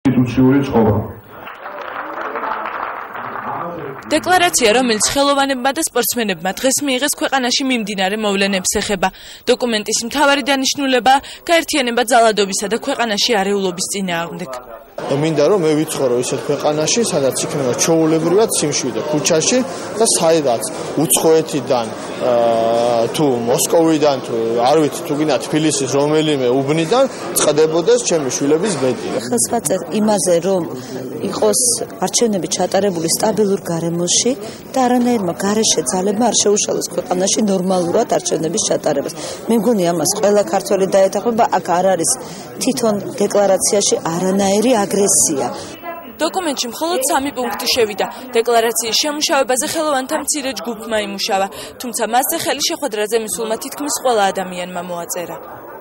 ინსტიტუციური წყობა. დეკლარაცია, რომელიც ხელოვანებმა და სპორტსმენებმა დღეს მიიღეს ქვეყანაში მიმდინარე მოვლენებს ეხება. დოკუმენტის მთავარი დანიშნულება გაერთიანება ძალადობისა და ქვეყანაში არეულობის წინააღმდეგ. მინდა რომ მე ვიცხოვრო ისეთ ქვეყანაში, სადაც იქნება ჩვეულებრივად სიმშვიდე ქუჩაში და საიდაც უცხოეთიდან თუ მოსკოვიდან თუ არ ვიცი თუ გინდა თბილისის რომელიმე უბნიდან წყდებოდეს ჩემი შვილების ბედი. ხელს ვაწერ იმაზე რომ იყოს არჩევნები ჩატარებული სტაბილურ გარემოში და არანაირმა გარეშე ძალებმა არ შეუშალოს ქვეყანაში ნორმალურად არჩევნების ჩატარებას. მე მგონი ამას ყველა ქართველი დაეთანხმება, აქ არ არის თვითონ დეკლარაციაში არანაირი აგრესია. დოკუმენტში მხოლოდ 3 პუნქტი შევიდა. დეკლარაციის შემუშავებაზე ხელოვანთა მცირე ჯგუფმა იმუშავა, თუმცა მასზე ხელი შეხვედრაზე მისულმა თითქმის ყველა ადამიანმა მოაწერა.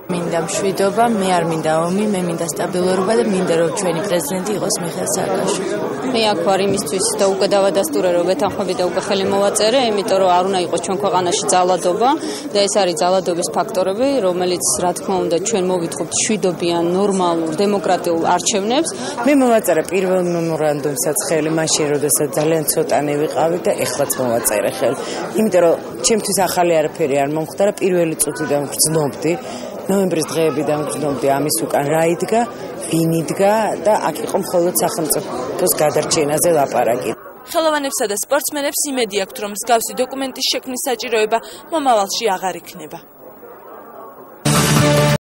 მინდა მშვიდობა, მე არ მინდა ომი, მე მინდა სტაბილურობა და მინდა რომ ჩვენი პრეზიდენტი იყოს მიხეილ სააკაშვილი. მე აქ ვარ იმისთვის და უკვე დავადასტურე რომ ვეთანხმები და უკვე ხელი მოვაწერე, იმიტომ რომ არ უნდა იყოს ჩვენ ქვეყანაში ძალადობა და ეს არის ძალადობის ფაქტორები, რომელიც რა თქმა უნდა ჩვენ მოვიტყობთ მშვიდობიან, ნორმალურ, დემოკრატიულ არჩევნებს. მე მოვაწერე პირველ მემორანდუმსაც ხელი მაშინ, როდესაც ძალიან ცოტანი ვიყავი და ეხლაც მოვაწერე ხელი. იმიტომ რომ ჩემთვის ახალი არაფერი არ მომხდარა, პირველი წუთიდან ვგრძნობდი. ნოემბრის დღეებიდან ვგრძნობდი ამის უკან რა იდგა, ვინ იდგა და აქ იყო მხოლოდ სახელმწიფოს გადარჩენაზე ლაპარაკი. ხელოვანებსა და სპორტსმენებს იმედი აქვთ, რომ მსგავსი დოკუმენტის შექმნის საჭიროება მომავალში აღარ იქნება.